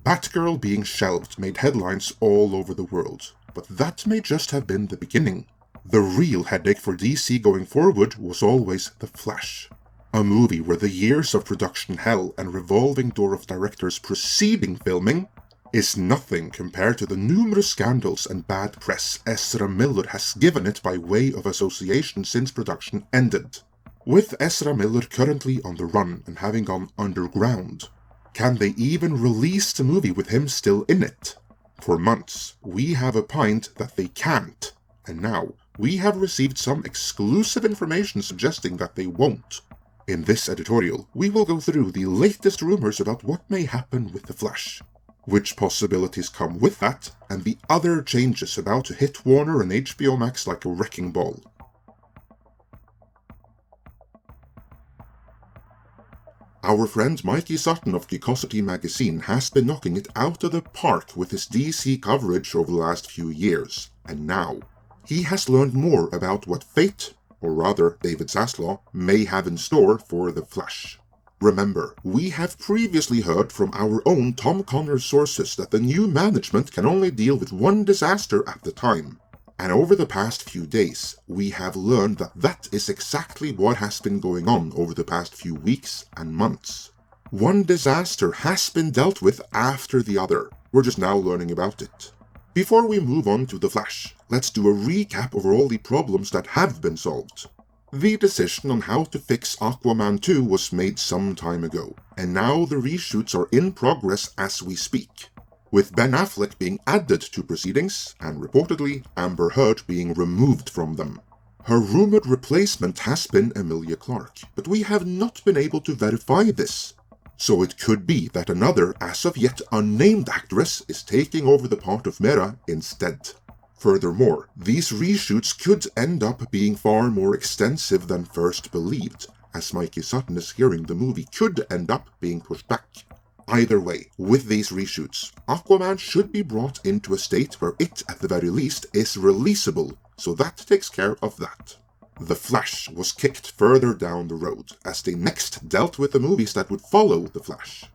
Batgirl being shelved made headlines all over the world, but that may just have been the beginning. The real headache for DC going forward was always The Flash. A movie where the years of production hell and revolving door of directors preceding filming is nothing compared to the numerous scandals and bad press Ezra Miller has given it by way of association since production ended. With Ezra Miller currently on the run and having gone underground, can they even release the movie with him still in it? For months, we have opined that they can't, and now we have received some exclusive information suggesting that they won't. In this editorial, we will go through the latest rumors about what may happen with The Flash, which possibilities come with that, and the other changes about to hit Warner and HBO Max like a wrecking ball. Our friend Mikey Sutton of Geekosity magazine has been knocking it out of the park with his DC coverage over the last few years, and now he has learned more about what fate, or rather David Zaslav, may have in store for The Flash. Remember, we have previously heard from our own Tom Connors sources that the new management can only deal with one disaster at the time. And over the past few days, we have learned that that is exactly what has been going on over the past few weeks and months. One disaster has been dealt with after the other. We're just now learning about it. Before we move on to The Flash, let's do a recap over all the problems that have been solved. The decision on how to fix Aquaman 2 was made some time ago, and now the reshoots are in progress as we speak, with Ben Affleck being added to proceedings, and reportedly Amber Heard being removed from them. Her rumored replacement has been Emilia Clarke, but we have not been able to verify this. So it could be that another, as of yet unnamed actress is taking over the part of Mera instead. Furthermore, these reshoots could end up being far more extensive than first believed, as Mikey Sutton is hearing the movie could end up being pushed back. Either way, with these reshoots, Aquaman should be brought into a state where it, at the very least, is releasable, so that takes care of that. The Flash was kicked further down the road, as they next dealt with the movies that would follow The Flash.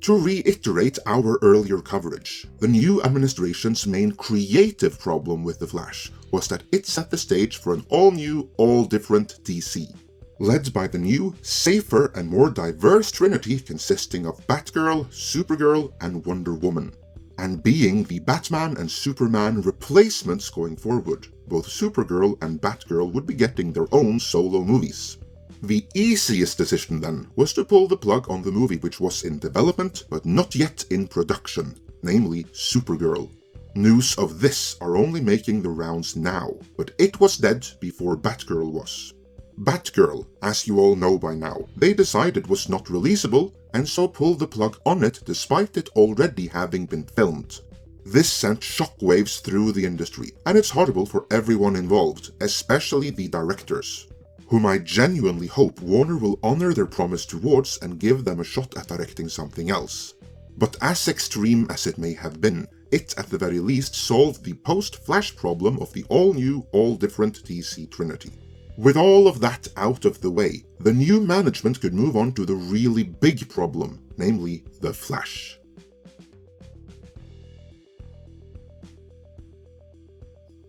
To reiterate our earlier coverage, the new administration's main creative problem with The Flash was that it set the stage for an all-new, all-different DC, led by the new, safer and more diverse trinity consisting of Batgirl, Supergirl, and Wonder Woman, and being the Batman and Superman replacements going forward. Both Supergirl and Batgirl would be getting their own solo movies. The easiest decision then was to pull the plug on the movie which was in development but not yet in production, namely Supergirl. News of this are only making the rounds now, but it was dead before Batgirl was. Batgirl, as you all know by now, they decided was not releasable and so pulled the plug on it despite it already having been filmed. This sent shockwaves through the industry, and it's horrible for everyone involved, especially the directors, whom I genuinely hope Warner will honor their promise towards and give them a shot at directing something else. But as extreme as it may have been, it at the very least solved the post-Flash problem of the all-new, all-different DC Trinity. With all of that out of the way, the new management could move on to the really big problem, namely The Flash.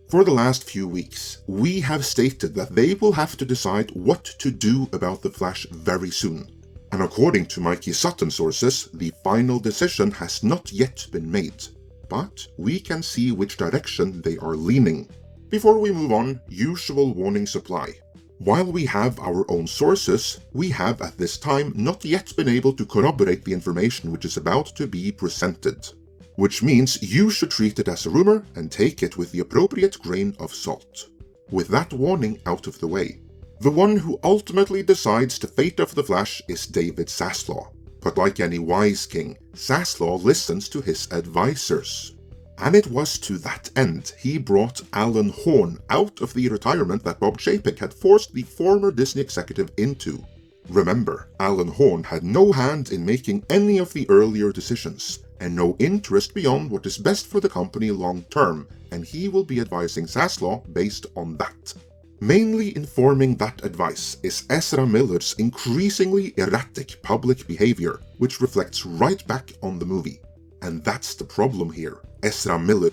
For the last few weeks, we have stated that they will have to decide what to do about The Flash very soon. And according to Mikey Sutton sources, the final decision has not yet been made. But we can see which direction they are leaning. Before we move on, usual warning supply. While we have our own sources, we have at this time not yet been able to corroborate the information which is about to be presented. Which means you should treat it as a rumor and take it with the appropriate grain of salt. With that warning out of the way, the one who ultimately decides the fate of the Flash is David Zaslav. But like any wise king, Zaslav listens to his advisors. And it was to that end he brought Alan Horn out of the retirement that Bob Chapek had forced the former Disney executive into. Remember, Alan Horn had no hand in making any of the earlier decisions, and no interest beyond what is best for the company long term, and he will be advising Zaslav based on that. Mainly informing that advice is Ezra Miller's increasingly erratic public behavior, which reflects right back on the movie. And that's the problem here, Ezra Miller.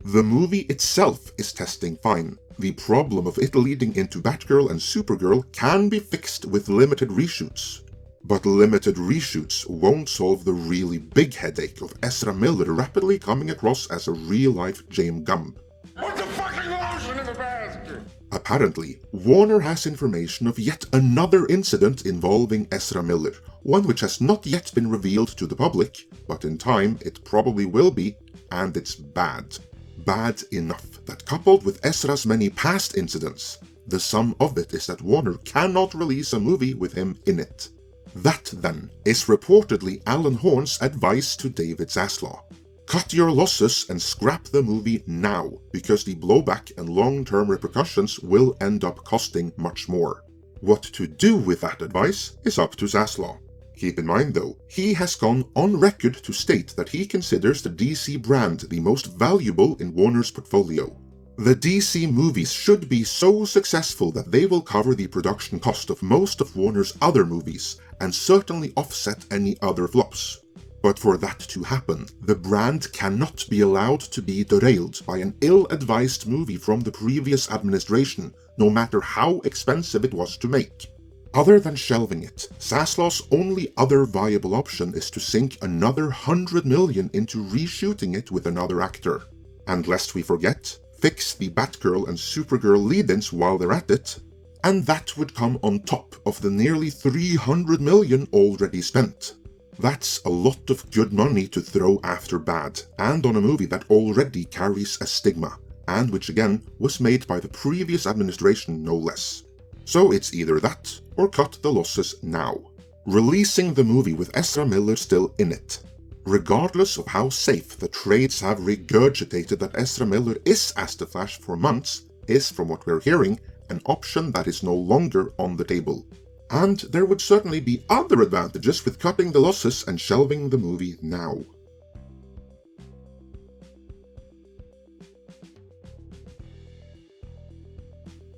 The movie itself is testing fine. The problem of it leading into Batgirl and Supergirl can be fixed with limited reshoots. But limited reshoots won't solve the really big headache of Ezra Miller rapidly coming across as a real-life James Gumb. Put the fucking lotion in the basket! Apparently, Warner has information of yet another incident involving Ezra Miller, one which has not yet been revealed to the public, but in time it probably will be, and it's bad. Bad enough that coupled with Ezra's many past incidents, the sum of it is that Warner cannot release a movie with him in it. That, then, is reportedly Alan Horn's advice to David Zaslav. Cut your losses and scrap the movie now, because the blowback and long-term repercussions will end up costing much more. What to do with that advice is up to Zaslav. Keep in mind though, he has gone on record to state that he considers the DC brand the most valuable in Warner's portfolio. The DC movies should be so successful that they will cover the production cost of most of Warner's other movies, and certainly offset any other flops. But for that to happen, the brand cannot be allowed to be derailed by an ill-advised movie from the previous administration, no matter how expensive it was to make. Other than shelving it, Zaslav's only other viable option is to sink another $100 million into reshooting it with another actor. And lest we forget, fix the Batgirl and Supergirl lead-ins while they're at it, and that would come on top of the nearly $300 million already spent. That's a lot of good money to throw after bad, and on a movie that already carries a stigma, and which again was made by the previous administration no less. So it's either that, or cut the losses now. Releasing the movie with Ezra Miller still in it. Regardless of how safe the trades have regurgitated that Ezra Miller is as the Flash for months, is, from what we're hearing, an option that is no longer on the table. And there would certainly be other advantages with cutting the losses and shelving the movie now.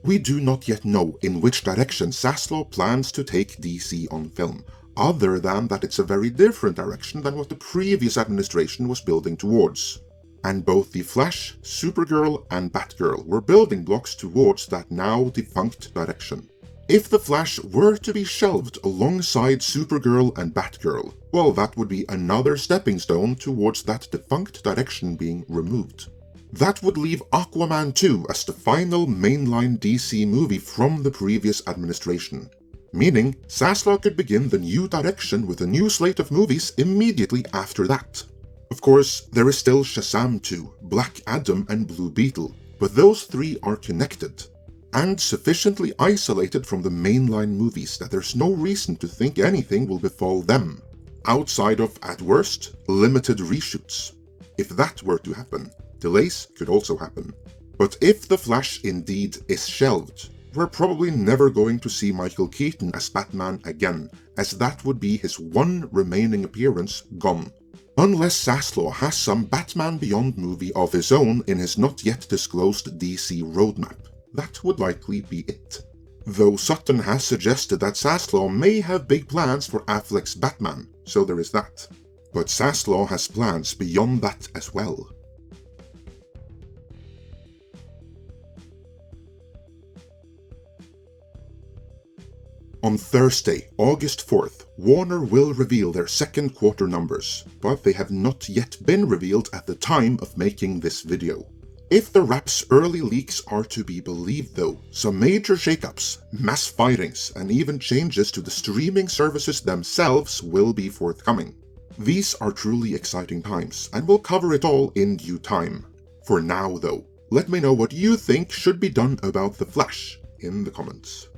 We do not yet know in which direction Zaslav plans to take DC on film, other than that it's a very different direction than what the previous administration was building towards. And both The Flash, Supergirl, and Batgirl were building blocks towards that now defunct direction. If The Flash were to be shelved alongside Supergirl and Batgirl, well, that would be another stepping stone towards that defunct direction being removed. That would leave Aquaman 2 as the final mainline DC movie from the previous administration, meaning Zaslav could begin the new direction with a new slate of movies immediately after that. Of course, there is still Shazam 2, Black Adam, and Blue Beetle, but those three are connected, and sufficiently isolated from the mainline movies that there's no reason to think anything will befall them, outside of, at worst, limited reshoots. If that were to happen, delays could also happen. But if The Flash indeed is shelved, we're probably never going to see Michael Keaton as Batman again, as that would be his one remaining appearance gone. Unless Zaslav has some Batman Beyond movie of his own in his not yet disclosed DC roadmap. That would likely be it. Though Sutton has suggested that Zaslav may have big plans for Affleck's Batman, so there is that. But Zaslav has plans beyond that as well. On Thursday, August 4th, Warner will reveal their second quarter numbers, but they have not yet been revealed at the time of making this video. If the Wrap's early leaks are to be believed though, some major shakeups, mass firings, and even changes to the streaming services themselves will be forthcoming. These are truly exciting times, and we'll cover it all in due time. For now though, let me know what you think should be done about The Flash in the comments.